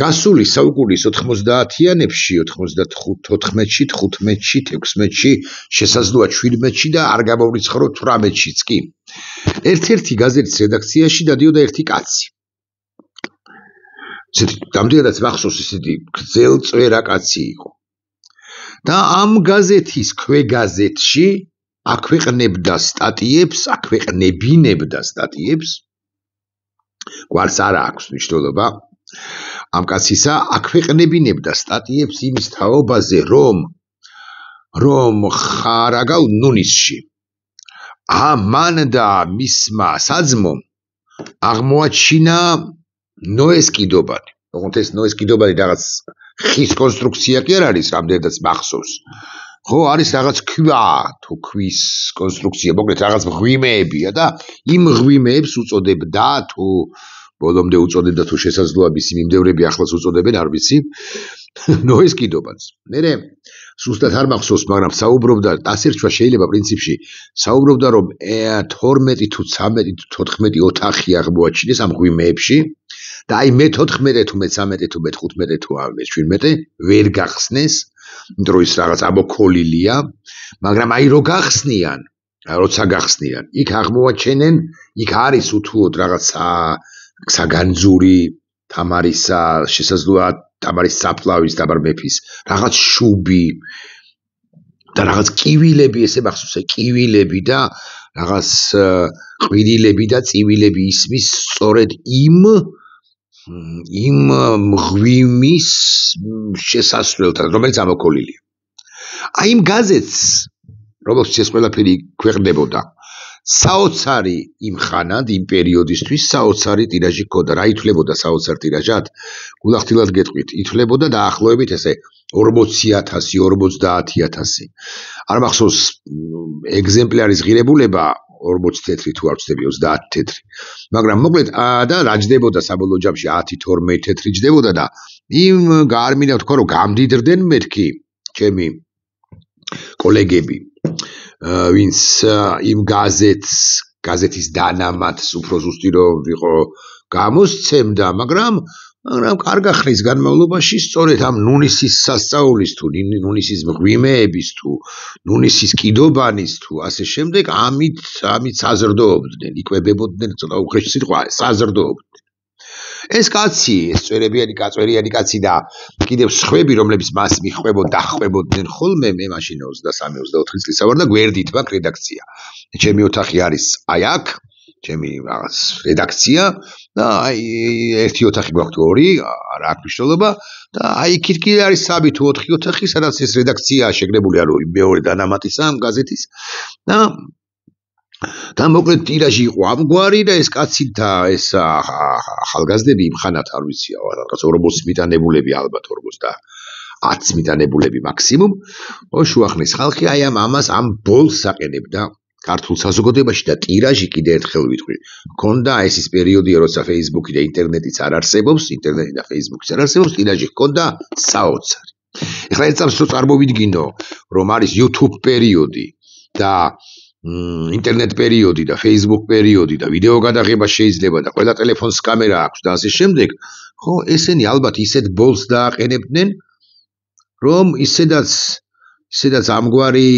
გასული საუკუნის 90-იანებში, 95-14-ში, 15-ში, 16-ში, შესაძლოა 17-ში და არ გამოვრიცხარო 18-შიც კი. ერთ-ერთი გაზეთის რედაქციაში დადიოდა ერთი კაცი. დამდიადაც მახსოვს ისეთი გრძელწვერა კაცი იყო. და ამ გაზეთის ქვეგაზეთში აქვეყნებდა სტატიებს, გვარს არა აქვს მნიშვნელობა. ამ კაცისა აქვეყნებინებდა სტატიებს იმის თაობაზე, რომ ხარაგალ ნუნისში მან და მისმა საძმომ აღმოაჩინა ნოეს კიდობანი. ოღონდ ეს ნოეს კიდობანი რაღაც ხის კონსტრუქცია კი არ არის, რამდენადაც მახსოვს. ხო, არის რაღაც ქვის კონსტრუქცია, მოკლედ რაღაც მღვიმეებია და იმ მღვიმეებს უწოდებდა თუ ბოლომდე უწოდებდა თუ შესაძლოა მისი მიმდევრები ახლაც უწოდებენ, არ ვიცი. ნოეს კიდობანს. მერე სუსტად არ მახსოვს, მაგრამ საუბრობდა, დასერჩვა შეიძლება პრინციპში, საუბრობდა რომ 12 თუ 13 თუ 14 ოთახი აღმოაჩინეს ამ მღვიმეებში და აი მე-14 თუ მე-13 თუ მე-15 თუ მე-17 ვერ გახსნეს, იმიტომ რომ ის რაღაც ამოქოლილია, მაგრამ აი როცა გახსნიან, იქ აღმოაჩენენ, იქ არის უთუოდ რაღაცა საგანძური თამარისა, შესაძლოა თამარის საფლავის დაბარ მეფის, რაღაც შუბი და რაღაც კივილები, ესე მახსოვს, კივილები და რაღაც ყვირილები და წივილები ისმის სწორედ იმ მღვიმის შესასვლელთან, რომელიც ამოქოლილია. აი იმ გაზეთს, რომელშიც ეს ყველაფერი ქვეყნდებოდა, საოცარი იმ ხანად, იმ პერიოდისთვის საოცარი ტირაჟი ჰქონდა. რა ითვლებოდა საოცარ ტირაჟად? გულახდილად გეტყვით, ითვლებოდა დაახლოებით ესე 40,000, 50,000. არ მახსოვს ეგზემპლარის ღირებულება 40 თეთრი თუ არ ვცდები 30 თეთრი. მაგრამ მოკლედ და რა ჯდებოდა საბოლოო ჯამში 10-12 თეთრი ჯდებოდა და იმ გარმინა თქვა რომ გამდიდრდნენ მეთქი ჩემი კოლეგები, ვინც იმ გაზეთის დანამატს უფრო ზუსტი რომ ვიყო გამოსცემდა, მაგრამ კარგა ხნის განმავლობაში სწორედ ამ ნუნისის სასწაულის თუ ნუნისის მღვიმეების თუ ნუნისის კიდობანის თუ ასე შემდეგ ამით საზრდოობდნენ, იკვებებოდნენ, ცოტა უხეში სიტყვა, საზრდოობდნენ. ეს კაცი, ეს წვერიანი კაცი და კიდევ სხვები, რომლებიც მას დახვებოდნენ ხოლმე, მე მაშინ 23-24 წლისა ვარ და გვერდით მაქვს რედაქცია. ჩემი ოთახი არის აი აქ, ჩემი რაღაც რედაქცია და აი ერთი ოთახი გვაქვს თუ ორი, არა აქვს მნიშვნელობა და აი იქით კი არის 3 თუ 4 ოთახი, სადაც ეს რედაქცია შეგრებული არის მეორე დანამატისა ამ გაზეთის და მოკლედ ტირაჟი იყო ამგვარი და ეს კაცი და ეს ახალგაზრდები იმხანათ არ ვიცი, რაღაც 40 მიტანებულები ალბათ 40 მიტანებულები მაქსიმუმ, შუახნის ხალხი აი ამას ამ ბოლს აყენებდა ქართულ საზოგადოებაში და ტირაჟი კიდე ერთხელ ვიტყვი. ჰქონდა ეს ის პერიოდია, როცა Facebook და ინტერნეტიც არ არსებობს, ტირაჟი ჰქონდა საოცარი. ეხლა ერთ წამს რო წარმოვიდგინო, რომ არის YouTube პერიოდი და ინტერნეტ პერიოდი და Facebook პერიოდი და ვიდეო გადაღება შეიძლება და ყველა ტელეფონს კამერა აქვს და ასე შემდეგ, ხო, ესენი ალბათ ისეთ ბოლს დააყენებდნენ, რომ ისედაც ამგვარი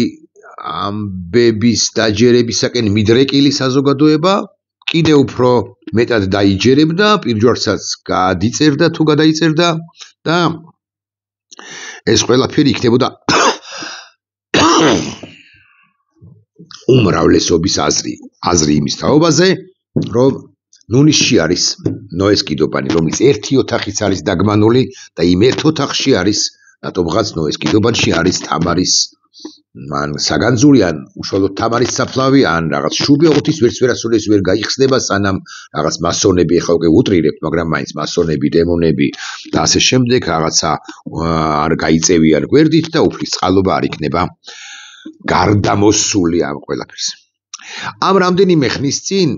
ამბების დაჯერებისაკენ მიდრეკილი საზოგადოება კიდე უფრო მეტად დაიჯერებდა, პირჯვარსაც გადაიწერდა თუ გადაიწერდა და ეს ყველაფერი იქნებოდა უმრავლესობის აზრი იმის თაობაზე, რომ ნუნისში არის ნოეს კიდობანი, რომელიც ერთი ოთახიც არის დაგმანული და იმ ერთ ოთახში არის რატომღაც ნოეს კიდობანში არის თამარის მან საგანძური ან უშუალოდ თამარის საფლავი ან რაღაც შუბი, ოღონდ ის ვერასოდეს ვერ გაიხსნება, სანამ რაღაც მასონები, ეხლა უკვე უტრირებთ, მაგრამ მაინც მასონები, დემონები და ასე შემდეგ რაღაცა არ გაიწევიან გვერდით და უფლის წყალობა არ იქნება გარდამოსული ამ ყველაფერს. ამ რამდენიმე ხნის წინ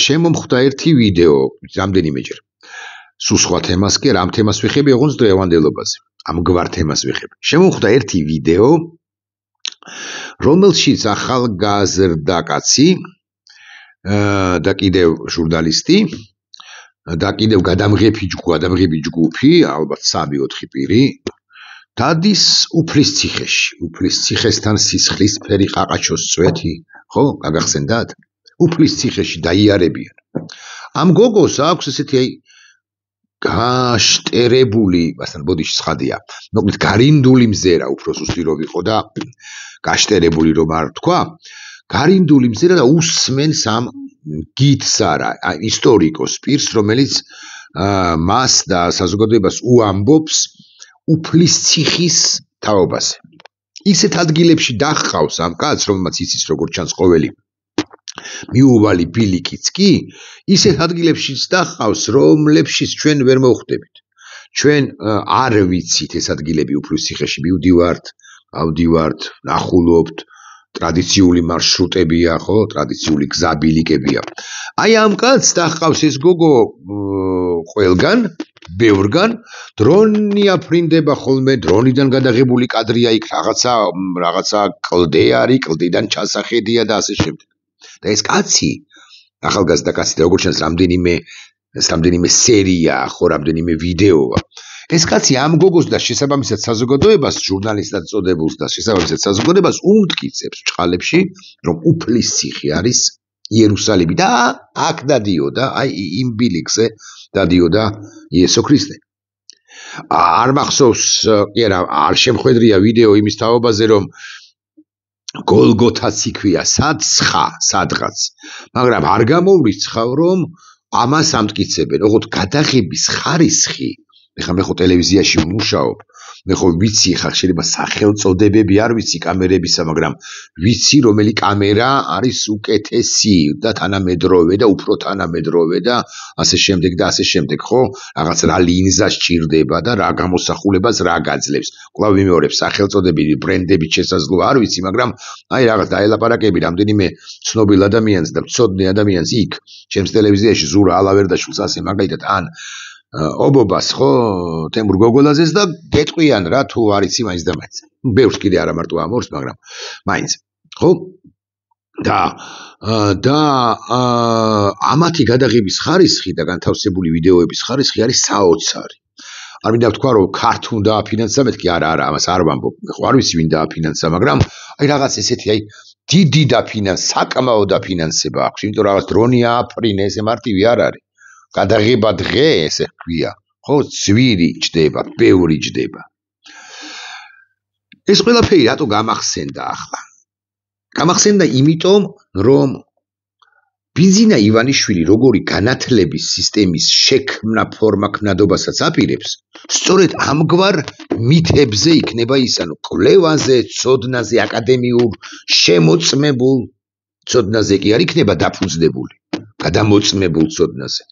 შემომხვდა ერთი ვიდეო, რამდენიმეჯერ. სულ სხვა თემას კი არ, ამ თემას ვიხები ოღონდ დღევანდელობაზე. ამგვარ თემას ვიხები. შემომხვდა ერთი ვიდეო, რომელშიც ახალგაზრდა კაცი და კიდევ ჟურნალისტი და კიდევ გადამღები ჯგუფი, ალბათ 3-4 პირი დადის უფლის ციხეში. უფლის ციხესთან სისხლისფერი ყაყაჩოს წვეთი, ხო, გაგახსენდათ? უფლის ციხეში დაიარებიან. ამ გოგოს აქვს ესეთი გაშტერებული, ასთან ბოდიში ცხადია. მოკლედ გარინდული მზერა, უფრო ზუსტი რომ ვიყო და გაშტერებული რომ არ თქვა, გარინდული მზერა და უსმენს ამ გიდს არა, ისტორიკოს პირს, რომელიც მას და საზოგადოებას უამბობს უფლის ციხის თაობაზე. ისეთ ადგილებში დახყავს ამ კაცს, რომელმაც იცის როგორ ჩანს ყოველი მიუვალი ბილიკიც კი, ისეთ ადგილებშიც დახყავს, რომლებშიც ჩვენ ვერ მოვხვდებით. ჩვენ არ ვიცით ეს ადგილები უფლის ციხეში ავდივართ, ნახულობთ, ტრადიციული მარშრუტებია, ხო, ტრადიციული გზაბილიკებია. აი ამ კაცს დახყავს ეს გოგო ყველგან, ბევრგან, დრონი აფრინდება ხოლმე, დრონიდან გადაღებული კადრია იქ რაღაცა კლდე არის, კლდიდან ჩასახედია და ასე შემდეგ. და ეს კაცი, ახალგაზრდა კაცი და როგორც ჩანს რამდენიმე სერია, ხო, რამდენიმე ვიდეოა. ეს კაცი ამ გოგოს და შესაბამისად საზოგადოებას, ჟურნალისტად წოდებულს და შესაბამისად საზოგადოებას უმტკიცებს ჭყალებში, რომ უფლის ციხე არის იერუსალიმი და აქ დადიოდა, აი იმ ბილიკზე დადიოდა იესო ქრისტე. არ მახსოვს, კი არა, არ შემხვედრია ვიდეო იმის თაობაზე, რომ გოლგოთაც იქვია, სადღაც, მაგრამ არ გამოვრიცხავ, რომ ამას ამტკიცებენ, ოღონდ გადაღების ხარისხი, ეხლა მე ხო ტელევიზიაში ვმუშაობ, მე ხო ვიცი, ხა შეიძლება სახელწოდებები არ ვიცი კამერებისა, მაგრამ ვიცი, რომელი კამერა არის უკეთესი და თანამედროვე და უფრო თანამედროვე და ასე შემდეგ, ხო? რაღაც რა ლინზა სჭირდება და რა გამოსახულებას რა გაძლევს. კვლავ ვიმეორებ, სახელწოდები, ბრენდებით შესაძლოა არ ვიცი, მაგრამ აი რაღაც დაელაპარაკები რამდენიმე ცნობილ ადამიანს და მცოდნე ადამიანს იქ, ჩემს ტელევიზიაში ზურა ალავერდაშვილს ასე მაგალითად ან ობობას ხო თემურ გოგოლაძეს და გეტყვიან რა თუ არის იმაინც და მაინც. ბევრს კიდე არა მარტო ამორს, მაგრამ მაინც. ხო? და ამათი გადაღების ხარისხი და განთავსებული ვიდეოების ხარისხი არის საოცარი. არ მინდა ვთქვა რომ ქართულ დააფინანსა, მეთქი არა, ამას არ ვამბობ. ხო არ ვიცი ვინ დააფინანსა, მაგრამ აი რაღაც ესეთი აი დიდი საკმაო დაფინანსება აქვს, იმიტომ რაღაც დრონი ააფრინე, ესე მარტივი არ არის. გადაღება დღე ესე ქვია, ხო, ძვირი ჯდება, ბევრი ჯდება. ეს ყველაფერი რატო გამახსენდა ახლა? გამახსენდა იმიტომ, რომ ბიზინა ივანიშვილი როგორი განათლების სისტემის შექმნა ფორმაქმნადობასაც აპირებს, სწორედ ამგვარ მითებზე იქნება ის, ანუ კვლევაზე, ცოდნაზე, აკადემიურ შემოწმებულ ცოდნაზე კი არ იქნება დაფუძნებული, გადამოწმებულ ცოდნაზე.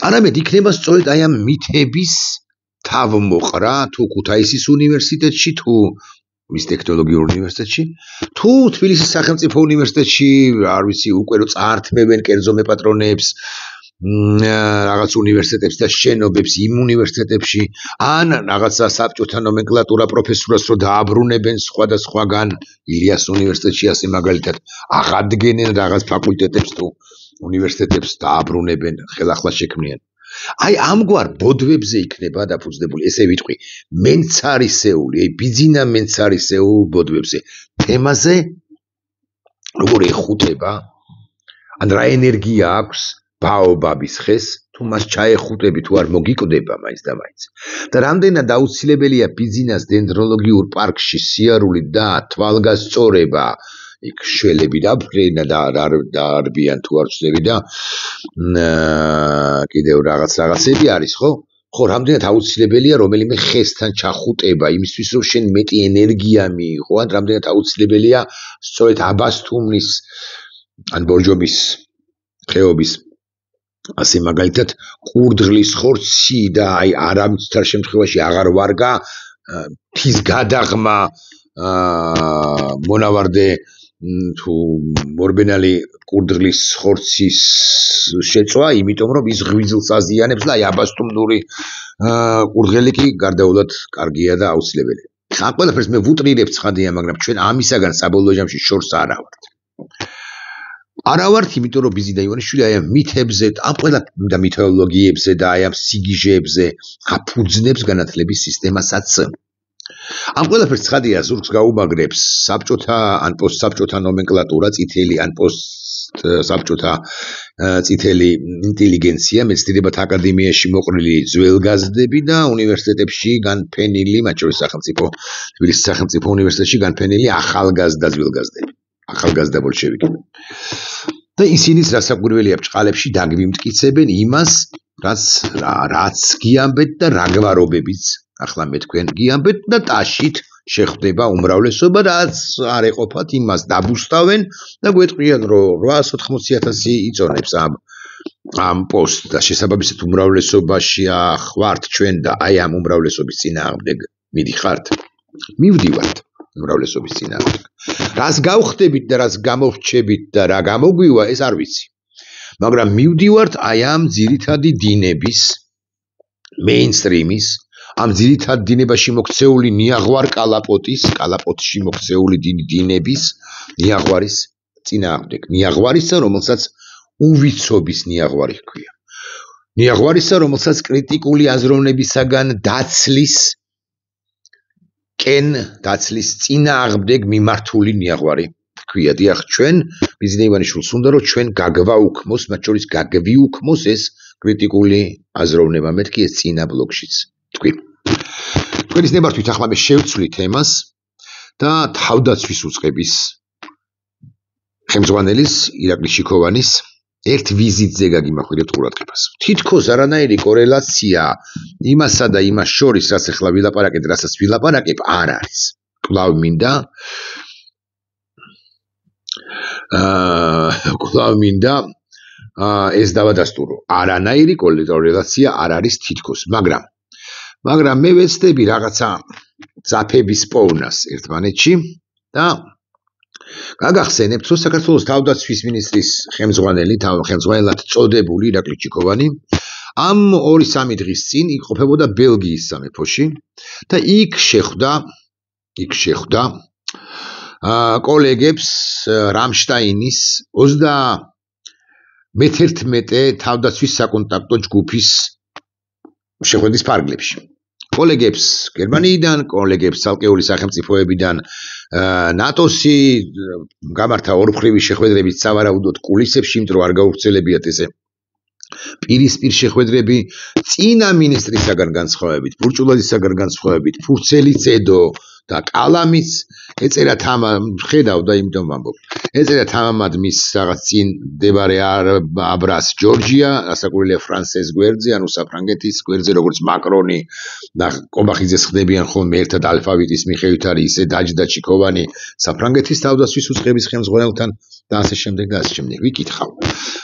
არამედ იქნება სწორედ აი ამ მითების თავმოყრა თუ ქუთაისის უნივერსიტეტში, თუ მის ტექნოლოგიურ უნივერსიტეტში, თუ თბილისის სახელმწიფო უნივერსიტეტში, არ ვიცი, უკვე რო წაართმევენ კერძო მეპატრონეებს, რაღაც უნივერსიტეტებს და შენობებს იმ უნივერსიტეტებში, ან რაღაცა საბჭოთა ნომენკლატურა პროფესურას რო დააბრუნებენ სხვადასხვაგან, ილიას უნივერსიტეტში ასე მაგალითად, აღადგენენ რაღაც ფაკულტეტებს თუ უნივერსიტეტებს დააბრუნებენ, ხელახლა შექმნიან. აი ამგვარ ბოდვებზე იქნება დაფუძნებული, ესე ვიტყვი, მენცარისეული, ბიძინა მენცარისეულ ბოდვებზე, თემაზე როგორ ეხუტება, ან რა ენერგია აქვს ბაობაბის ხეს, თუ მას ჩაეხუტები, თუ არ მოგიკვდება მაინც და მაინც. და რამდენად აუცილებელია ბიძინას დენდროლოგიურ პარკში სიარული და თვალგასწორება, იქ შველები დაფრენა და არბიან თუ არ ვცდები და კიდევ რაღაცები არის, ხო? ხო, რამდენად აუცილებელია რომელიმე ხესთან ჩახუტება, იმისთვის რომ შენ მეტი ენერგია მიიღო, ან რამდენად აუცილებელია სწორედ აბასთუმნის ან ბორჯომის ხეობის ასე მაგალითად კურდღლის ხორცი და აი არამცდარ შემთხვევაში აღარ ვარგა თის გადაღმა მონავარდე თუ მორბენალი კურდღლის ხორცის შეწვა, იმიტომ რომ ის ღვიძლს აზიანებს და აი აბასთუმნური კურდღელი კი გარდაულად კარგია და აუცილებელია. ამ ყველაფერს მე ვუტრირებ ცხადია, მაგრამ ჩვენ ამისაგან საბოლოო ჯამში შორს არა ვართ. არა ვართ, იმიტომ რომ ბიზნი და ივანიშვილი აი ამ მითებზე, ამ ყველა და მითოლოგიებზე და აი ამ სიგიჟეებზე აფუძნებს განათლების სისტემასაც. ამ ყველაფერს ცხადია ზურგს გაუმაგრებს საბჭოთა ან პოსტსაბჭოთა ნომენკლატურა, წითელი ან პოსტსაბჭოთა წითელი ინტელიგენცია, მეცნიერებათა აკადემიაში მოყრილი ძველგაზრდები და უნივერსიტეტებში განფენილი, მათ შორის თბილისის სახელმწიფო უნივერსიტეტში განფენილი ახალგაზრდა ძველგაზრდები, ახალგაზრდა ბოლშევიკები. და ისინიც რასაკვირველია ბჭყალებში დაგვიმტკიცებენ იმას, რაც გიამბეთ და რა გვარობებიც ახლა მე თქვენ გიამბეთ და ტაშით შეხვდება უმრავლესობა, რაც არ ეყოფათ იმას დაბუსტავენ და გვეტყვიან, რომ 880,000 იწონებს ამ პოსტს და შესაბამისად უმრავლესობაში ხართ ჩვენ და აი ამ უმრავლესობის წინააღმდეგ მიდიხართ. მივდივართ უმრავლესობის წინააღმდეგ. რას გავხდებით და რას გამოვრჩებით და რა გამოგვივა, ეს არ ვიცი. მაგრამ მივდივართ აი ამ ძირითადი დინების, მეინსტრიმის, ამ ძირითად დინებაში მოქცეული ნიაღვარ კალაპოტში მოქცეული დინების, ნიაღვარის წინააღმდეგ. ნიაღვარისა, რომელსაც უვიცობის ნიაღვარი ჰქვია. ნიაღვარისა, რომელსაც კრიტიკული აზროვნებისაგან დაცლის წინააღმდეგ მიმართული ნიაღვარი ჰქვია. დიახ, ჩვენ ბიზნი ივანიშვილს უნდა რომ ჩვენ გაგვაუქმოს, მათ შორის გაგვიუქმოს ეს კრიტიკული აზროვნება. მეთქი ეს წინა ბლოკშიც თქვი. თქვენის ნებართვით ახლა მე შევცვლით თემას და თავდაცვის უწყების ხელმძღვანელის ირაკლი შიქოვანის ერთ ვიზიტზე გაგიმახვილებთ ყურადღებას. თითქოს არანაირი კორელაცია იმასა და იმას შორის, რაც ახლა ვილაპარაკეთ, რასაც ვილაპარაკებ, არ არის. კვლავ მინდა ეს დავადასტურო. არანაირი კორელაცია არ არის თითქოს, მაგრამ მე ვეცდები რაღაცა ძაფების პოვნას ერთმანეთში და გაგახსენებთ, რომ საქართველოს თავდაცვის მინისტრის ხელმძღვანელად წოდებული ირაკლი შიქოვანი ამ 2-3 დღის წინ იყოფებოდა ბელგიის სამეფოში და იქ შეხვდა კოლეგებს რამშტაინის 31 თავდაცვის საკონტაქტო ჯგუფის შეხვედრის ფარგლებში. კოლეგებს გერმანიიდან, კოლეგებს ცალკეული სახელმწიფოებიდან, ნატოსი გამართა ორმხრივი შეხვედრებით სავარაუდოდ კულისებში, იმიტომ რომ არ გაუვრცელებიათ ესე პირისპირ შეხვედრები წინა მინისტრისაგან განსხვავებით, ბურჭულაძისაგან განსხვავებით, ფურცელი წედო და კალამის ეწერა ხედავ და იმიტომ ვამბობ. ეწერა თამამად მის რაღაც წინ მდებარე აბრას ჯორჯია, ასაკურელია ფრანსეს გვერდზე, ანუ საფრანგეთის გვერდზე, როგორც მაკრონი და კობახიძეს ხდებიან ხოლმე ერთად ალფავიტის მიხედვით არის ისე დაჯდა შიქოვანი საფრანგეთის თავდაცვის უწყების ხელმძღვანელთან და ასე შემდეგ და ასე შემდეგ. ვიკითხავ.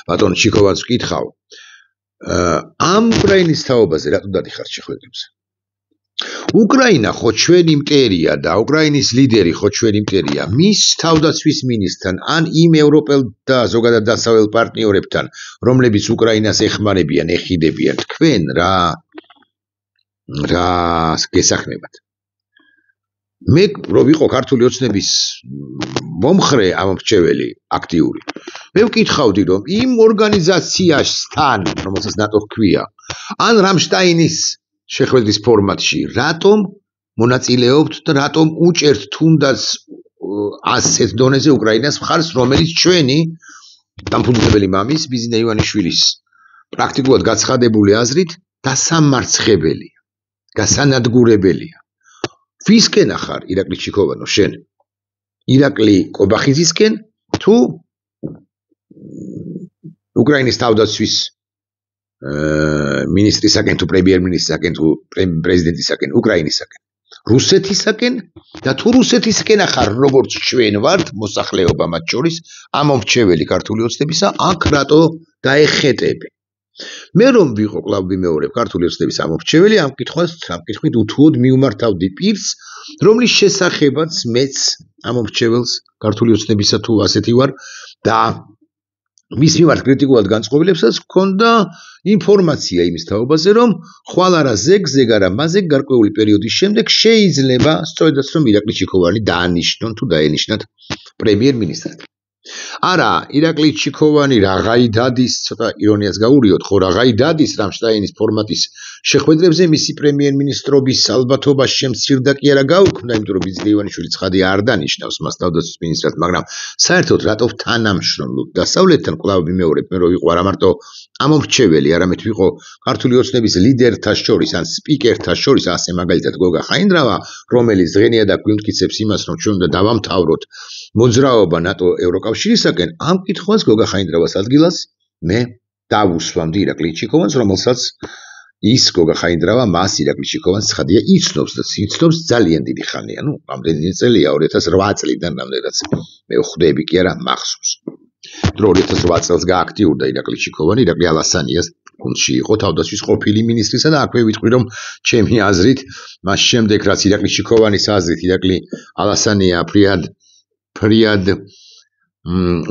ბატონ შიქოვანს ვკითხავ. ამ უკრაინის თაობაზე რატო დადიხართ შეხვედრებზე? უკრაინა ხო ჩვენი იმპერია და უკრაინის ლიდერი ხო ჩვენი იმპერია. მის თავდაცვის მინისტრთან ან იმ ევროპელ და ზოგადად დასავლელ პარტნიორებთან, რომლებიც უკრაინას ეხმარებიან, ეხიდებიან, თქვენ რა გესახმებათ? მე რო ვიყო ქართული ოცნების მომხრე ამომრჩეველი აქტიური, მე ვკითხავდი რომ იმ ორგანიზაციასთან, რომელსაც ნატო ჰქვია, ან რამშტაინის შეხვედრის ფორმატში რატომ მონაწილეობთ და რატომ უჭერთ თუნდაც ასეთ დონეზე უკრაინას მხარს, რომელიც ჩვენი დამფუძნებელი მამის ბიზნი ივანიშვილის პრაქტიკულად გაცხადებული აზრით დასამარცხებელია, გასანადგურებელია. ვისკენ ახარ ირაკლი შიქოვანო შენ? ირაკლი კობახიძისკენ თუ უკრაინის თავდაცვის მინისტრისაკენ თუ პრემიერ-მინისტრისაკენ თუ პრეზიდენტისაკენ, უკრაინისაკენ, რუსეთისაკენ და თუ რუსეთისკენ ახარ როგორც ჩვენ ვართ მოსახლეობა მათ შორის ამომრჩეველი ქართული ოცნებისა, აქ რატო დაეხეტები? მე რომ ვიყო კვლავ ვიმეორებ ქართული ოცნების ამომრჩეველი, ამ კითხვით უთუოდ მიუმართავდი პირს, რომლის შესახებაც მეც ამომრჩეველს ქართული ოცნებისა თუ ასეთი ვარ და მის მიმართ კრიტიკულად განწყობილებსაც ჰქონდა ინფორმაცია იმის თაობაზე, რომ ხვალ არა ზეგ არა მაზეგ გარკვეული პერიოდის შემდეგ შეიძლება სწორედაც რომ ირაკლი შიქოვანი დაანიშნონ თუ დაენიშნათ პრემიერ-მინისტრად. არა, ირაკლი ჩიქოვანი რაღაცი დადის, ცოტა ირონიას გაურიოთ, ხო რაღაცი დადის რამშტაინის ფორმატის შეხვედრებზე მისი პრემიერ-მინისტრობის ალბათობა შემცირდა კი არა გაუქმდა, იმიტომ რომ ბიძინა ივანიშვილი ცხადი არ დანიშნავს მას თავდაცვის მინისტრად, მაგრამ საერთოდ რატო თანამშრომლობ დასავლეთთან კვლავ ვიმეორებ, მე რომ ვიყო არა მარტო ამომრჩეველი, არამედ ვიყო ქართული ოცნების ლიდერთა შორის ან სპიკერთა შორის, ასე მაგალითად გოგა ხაინდრავა, რომელიც დღენია და გვიმტკიცებს იმას, რომ ჩვენ უნდა დავამთავროთ მოძრაობა ნატო ევროკავშირისაკენ, ამ კითხვას გოგა ხაინდრავას ადგილას მე დავუსვამდი ირაკლი ჩიქოვანს, რომელსაც ის გოგა ხაინდრავა მას ირაკლი ჩიქოვანს ცხადია იცნობს და იცნობს ძალიან დიდი ხანია, რამდენი წელია 2008 წლიდან რამდენადაც მე ხვდები კი არა მახსოვს. დრო 2008 წელს გააქტიურდა ირაკლი ჩიქოვანი, ირაკლი ალასანიას გუნდში იყო თავდაცვის ყოფილი მინისტრისა და აქვე ვიტყვი რომ ჩემი აზრით მას შემდეგ რაც ირაკლი ჩიქოვანის აზრით ირაკლი ალასანია ფრიად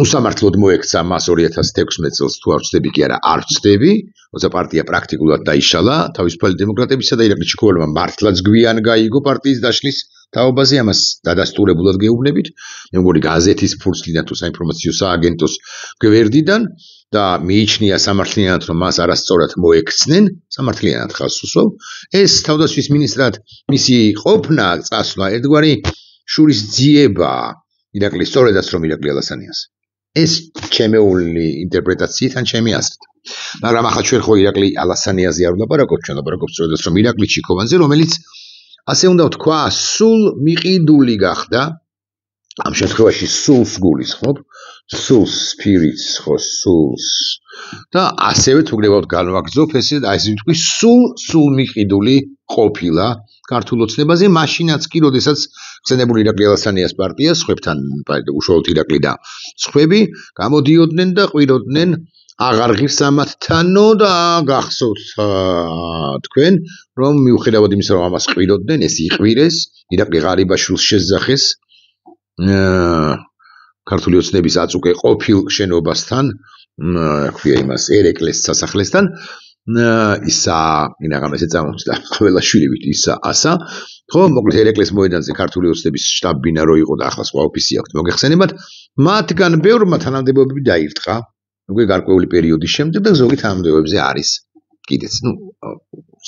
უსამართლოდ მოექცა მას 2016 წელს თუ არ ვცდები კი არა არ ვცდები, როცა პარტია პრაქტიკულად დაიშალა თავისუფალი დემოკრატებისა და ირაკლი ჩიქოვანმა მართლაც გვიან გაიგო პარტიის დაშლის თაობაზე, ამას დადასტურებულად გეუბნებით, მე მგონი გაზეთის ფურცლიდან თუ საინფორმაციო სააგენტოს გვერდიდან და მიიჩნია სამართლიანად რომ მას არასწორად მოექცნენ, სამართლიანად ხაზს უსვავ, ეს თავდაცვის მინისტრად მისი ყოფნა წასვლა ერთგვარი შურის ძიებაა ირაკლი სწორედაც რომ ირაკლი ალასანიას. ეს ჩემეული ინტერპრეტაციით ან ჩემი აზრით. მაგრამ ახლა ჩვენ ხო ირაკლი ალასანიაზე არ ვლაპარაკობთ, ჩვენ ვლაპარაკობთ სწორედაც რომ ირაკლი ჩიქოვანზე, რომელიც ასე უნდა ვთქვა, სულ მიყიდული გახდა, ამ შემთხვევაში სულს გულისხმობ, სულს spirits ხო სულს და ასევე თუ გნებავთ განვაგრძობ ესე ვთქვი, სულ მიყიდული ყოფილა ქართულ ოცნებაზე, მაშინაც კი, როდესაც ხსენებული ირაკლი ალასანიას პარტია სხვებთან, უშუალოდ ირაკლი და სხვები გამოდიოდნენ და ყვიროდნენ აღარ ღირს ამათთანო და გახსოვთ თქვენ, რომ მიუხედავად იმისა, რომ ამას ყვიროდნენ, ეს იყვირეს, ირაკლი ღარიბაშვილს შესძახეს ქართული ოცნების აწუკე ყოფილ შენობასთან, ქვია იმას ერეკლეს სასახლესთან, ისა ინაღამეს ეწამოს და ყველა შვილივით ისა ასა, ხო, მოკლედ ერეკლეს მოედანზე ქართული ოცნების შტაბ-ბინა რო იყო და ახლა სხვა ოფისი აქვს მოგეხსენებათ, მათგან ბევრმა თანამდებობები დაირტყა, უკვე გარკვეული პერიოდის შემდეგ და ზოგი თანამდებობებზე არის კიდეც,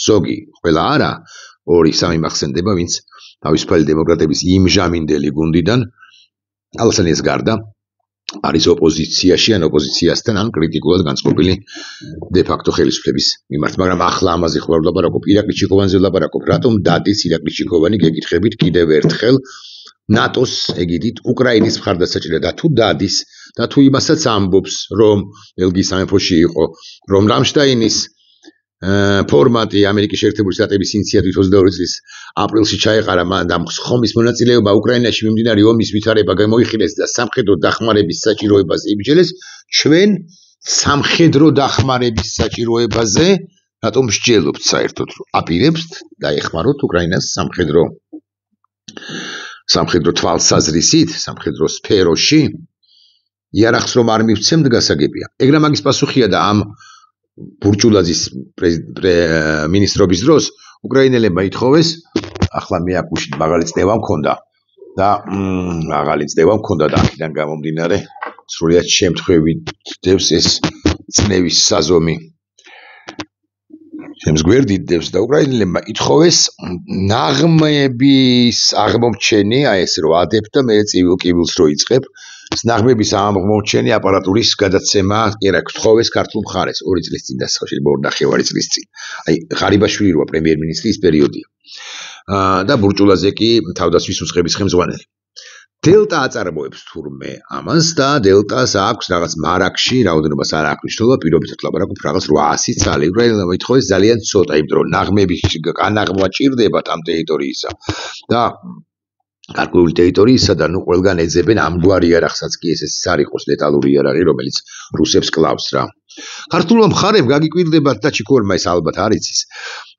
ზოგი, ყველა არა, 2-3 მახსენდება, ვინც თავისუფალი დემოკრატების იმჟამინდელი გუნდიდან ალასანიას გარდა არის ოპოზიციაში ან ოპოზიციასთან ან კრიტიკულად განწყობილი დე-ფაქტო ხელისუფლების მიმართ, მაგრამ ახლა ამაზე ხო არ ვლაპარაკობ, ირაკლი ჩიქოვანზე ვლაპარაკობ, რატომ დადის ირაკლი ჩიქოვანი გეკითხებით კიდევ ერთხელ ნატოს ეგიდით უკრაინის მხარდასაჭერად და თუ დადის და თუ იმასაც ამბობს, რომ ბელგიის სამეფოში იყო, რომ რამშტაინის ფორმატი ამერიკის შეერთებული შტატების ინიციატივით 22 წლის აპრილში ჩაეყარა და ხომის მონაწილეობა უკრაინაში მიმდინარე ომის ვითარება გამოიხილეს და სამხედრო დახმარების საჭიროებაზე იბრძოლეს, ჩვენ სამხედრო დახმარების საჭიროებაზე რატომ მსჯელობთ საერთოდ, აპირებთ დაეხმაროთ უკრაინას სამხედრო თვალსაზრისით, სამხედრო სფეროში, იარაღს რომ არ მივცემთ გასაგებია. ეგრა მაგის პასუხია და ამ ბურჭულაძის მინისტრობის დროს უკრაინელებმა ითხოვეს, ახლა მე აქ უშით მაღალი წნევა მქონდა და აქედან გამომდინარე სრულიად შემთხვევით ეს წნევის საზომი ჩემს გვერდით დევს და უკრაინელებმა ითხოვეს ნაღმების აღმომჩენი, ეს რო ადებ და მე წივილ-კივილს რო იწყებ, ნაღმების აღმომჩენი აპარატურის გადაცემა, გთხოვეს ქართულ მხარეს 2 წლის წინ და შეიძლება 2.5 წლის წინ. აი, ღარიბაშვილი როა პრემიერ-მინისტრის პერიოდია. და ბურჭულაძე კი თავდაცვის უწყების ხელმძღვანელი. დელტა აწარმოებს თურმე ამას და დელტას აქვს რაღაც მარაკში, რაოდენობას არ აქვს მნიშვნელობა, პირობითად ლაპარაკობ რაღაც 800 ცალი. უკრაინელებმა ითხოვეს ძალიან ცოტა, იმიტომ რომ ნაღმების განაღმვა ჭირდებათ ამ ტერიტორიისა. და გარკვეული ტერიტორიისა და ყველგან ეძებენ ამგვარი იარაღსაც კი ეს არ იყოს ლეტალური იარაღი, რომელიც რუსებს კლავს რა. ქართულმა მხარემ გაგიკვირდებათ და ჩიქოვანმა ეს ალბათ არ იცის.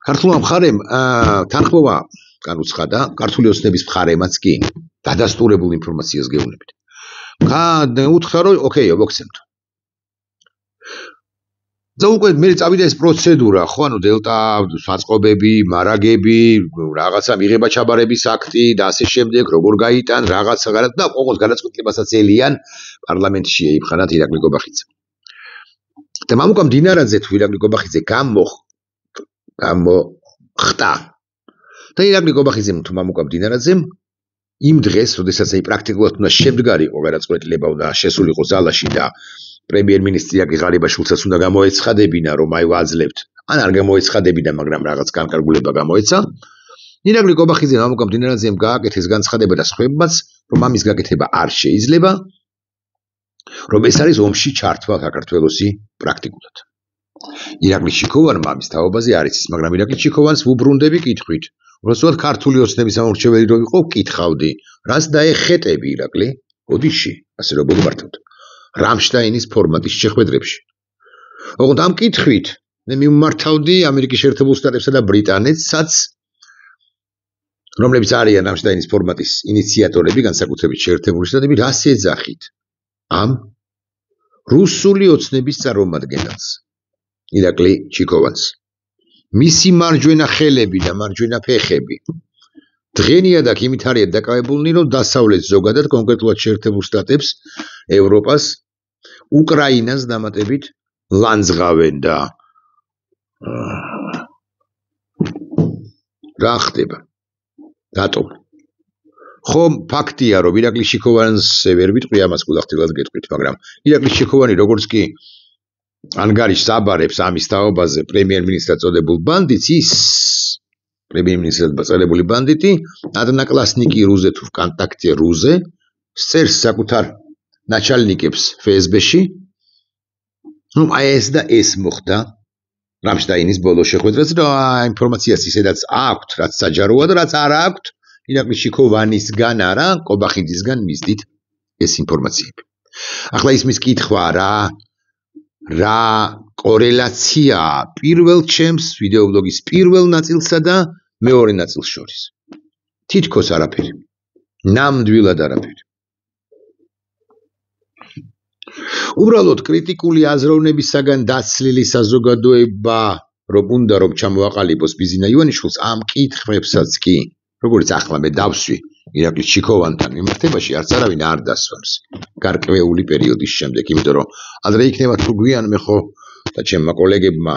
ქართულმა მხარემ თანხმობა განუცხადა, ქართული ოცნების მხარემაც კი დადასტურებულ ინფორმაციას გეუბნებით. უთხრა რომ ოკეი, მოგცემთ. და უკვე მე წავიდა ეს პროცედურა, ხო, ანუ დელტა საწყობები, მარაგები, რაღაცა მიღება ჩაბარების აქტი და ასე შემდეგ, როგორ გაიტან, რაღაცა და ყოველს გადაწყვეტილებასაც ელიან პარლამენტში ეიფხანათ ირაკლი კობახიძე. და მამუკა მდინარაძე თუ ირაკლი კობახიძე გამოხტა. და ირაკლი კობახიძემ თუ მამუკა მდინარაძემ იმ დღეს, როდესაც აი პრაქტიკულად უნდა შემდგარიყო გადაწყვეტილება უნდა შესულიყო ზალაში და პრემიერ-მინისტრი აკი ღარიბაშვილსაც უნდა გამოეცხადებინა, რომ აი ვაძლევთ. ან არ გამოეცხადებინა, მაგრამ რაღაც განკარგულება გამოეცა. ირაკლი კობახიძე მამუკა მდინარაძემ გააკეთეს განცხადება და სხვებმაც, რომ ამის გაკეთება არ შეიძლება, რომ ეს არის ომში ჩართვა საქართველოსი პრაქტიკულად. ირაკლი ჩიქოვანმა ამის თაობაზე არ იცის, მაგრამ ირაკლი ჩიქოვანს ვუბრუნდები კითხვით. უბრალოდ ქართული ოცნების ამორჩეველი რო იყო, ვკითხავდი, რას დაეხეტები ირაკლი? ოდიში, ასე რომ მოგმართავთ. რამშტაინის ფორმატის შეხვედრებში. ოღონდ ამ კითხვით მე მიმართავდი ამერიკის შეერთებულ შტატებსა და ბრიტანეთსაც, რომლებიც არიან რამშტაინის ფორმატის ინიციატორები, განსაკუთრებით შეერთებული შტატები, რას ეძახით ამ რუსული ოცნების წარმომადგენელს, ირაკლი ჩიქოვანს. მისი მარჯვენა ხელები და მარჯვენა ფეხები დღენიადაკ იმით არიან დაკავებულნი, რომ დასავლეთ ზოგადად, კონკრეტულად შეერთებულ შტატებს, ევროპას, უკრაინას დამატებით ლანძღავენ და რა ხდება? რატომ? ხომ ფაქტია, რომ ირაკლი ჩიქოვანს ვერ ვიტყვი ამას გულახდილად გეტყვით, მაგრამ ირაკლი ჩიქოვანი როგორც კი ანგარიშს აბარებს ამის თაობაზე პრემიერ-მინისტრად წოდებულ ბანდიტს, ის პრემიერ-მინისტრად წოდებული ბანდიტი ადნაკლასნიკი რუზე თუ ვკონტაქტე რუზე სწერს საკუთარ ნაჩალნიკებს FSB-ში, რომ აი ეს და ეს მოხდა რამშტაინის ბოლო შეხვედრაზე და ინფორმაციას ისედაც აქვთ, რაც საჯაროა და რაც არ აქვთ, ირაკლი ჩიქოვანისგან არა, კობახიძისგან მისდით ეს ინფორმაციები. ახლა ის მის კითხვა რა კორელაცია პირველ ჩემს ვიდეობლოგის პირველ ნაწილსა და მეორე ნაწილს შორის. თითქოს არაფერი. ნამდვილად არაფერი. უბრალოდ კრიტიკული აზროვნებისაგან დაცლილი საზოგადოება, რომ უნდა რომ ჩამოაყალიბოს ბიზინა ივანიშვილს, ამ კითხვებსაც კი, როგორც ახლა მე დავსვი ირაკლი ჩიქოვანთან მიმართებაში, არც არავინ არ დასვამს გარკვეული პერიოდის შემდეგ, იმიტომ რომ ადრე იქნება თუ გვიან მე ხო და ჩემმა კოლეგებმა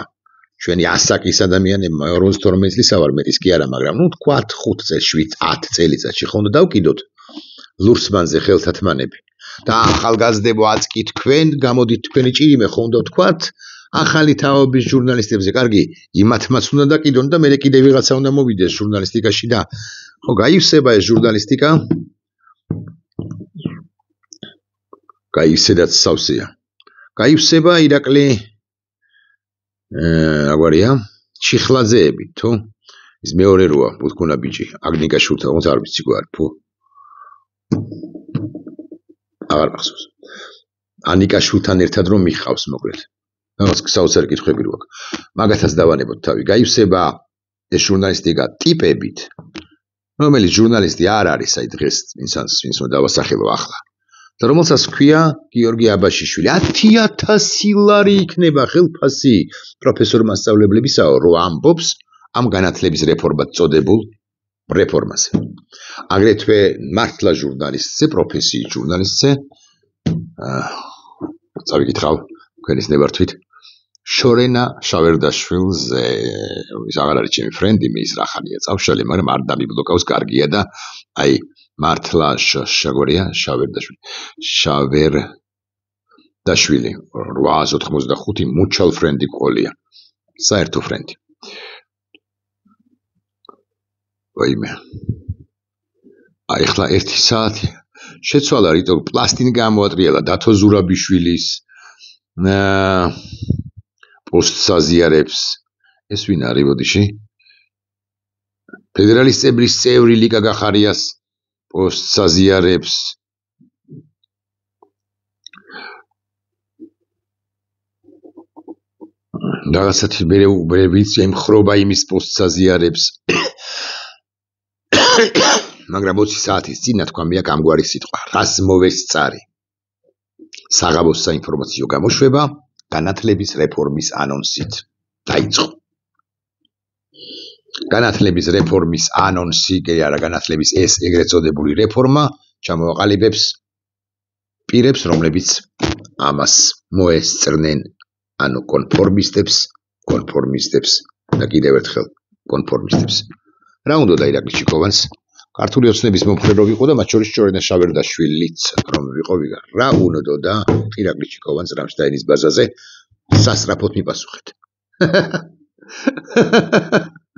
ჩვენი ასაკის ადამიანებმა 42 წლისა ვარ, მეტის კი არა, მაგრამ ნუ თქვათ 5 წელს, 7, 10 წელიწადში ხო უნდა დავკიდოთ ლურსმანზე ხელთათმანები. და ახალგაზრდებო აწკი თქვენ, გამოდით თქვენი ჭირიმე ხო უნდა ვთქვათ, ახალი თაობის ჟურნალისტებზე, კარგი, იმათმაც უნდა დაკიდონ და მე კიდე ვიღაცა უნდა მოვიდეს ჟურნალისტიკაში და ხო გაივსება ეს ჟურნალისტიკა. გაივსედაც სავსეა. გაივსება ირაკლი აგვარია ჩიხლაძეები თუ ის მეორე როა ბუთქუნა ბიჭი აგნიკაშვილთან თუნდაც არ ვიცი გვარ თუ აღარ მახსოვს ანიკაშვილთან ერთად რომ მიხავს მოკლედ რაღაც საოცარი კითხვები რო აქვს მაგათაც დავანებოთ თავი გაივსება ეს ჟურნალისტიკა ტიპებით რომელიც ჟურნალისტი არ არის აი დღეს ვინც დავასახელო ახლა და რომელსაც ქვია გიორგი აბაშიშვილი 10,000 ლარი იქნება ხელფასი პროფესორ მასწავლებლებისაო რომ ამბობს ამ განათლების რეფორმად წოდებულ რეფორმაზე აგრეთვე მართლა ჟურნალისტზე პროფესიის ჟურნალისტზე წავიკითხავ თქვენის ნებართვით შორენა შავერდაშვილზე ის აღარ არის ჩემი ფრენდი მე ის რახანია წავშალე მაგრამ არ დამიბლოკავს კარგია და აი მართლა შაგორია შავერდაშვილი 895 მუჩალ ფრენდი ყოლია საერთო ფრენდი ვაიმე აი ხლა 1 საათი შეცვალა რიტო პლასტინი გამოატრიალა დათო ზურაბიშვილის პოსტს აზიარებს ეს ვინ არის ბოდიში ფედერალისტების წევრი ლიკა გახარიას პოსტს აზიარებს რაღაცათი მე ვიცი ემხრობა იმის პოსტს აზიარებს მაგრამ 20 საათის წინ თქვა მე აქ ამგვარი სიტყვა რას მოვესწარი საღამოს საინფორმაციო გამოშვება განათლების რეფორმის ანონსით დაიწყო. განათლების რეფორმის ანონსი, კი არა, განათლების ეს ეგრეთ წოდებული რეფორმა ჩამოაყალიბებს პირებს, რომლებიც ამას მოესწრნენ, ანუ კონფორმისტებს და კიდევ ერთხელ კონფორმისტებს. რა უნდოდა ირაკლი ჩიკოვანს? ქართული ოცნების მომხრე რო ვიყო და მათ შორის ჭორენა შავერდაშვილიც რომ ვიყო ვიგარ. რა უნდოდა ირაკლი ჩიკოვანს რამშტაინის ბაზაზე სასწრაფოდ მიპასუხეთ.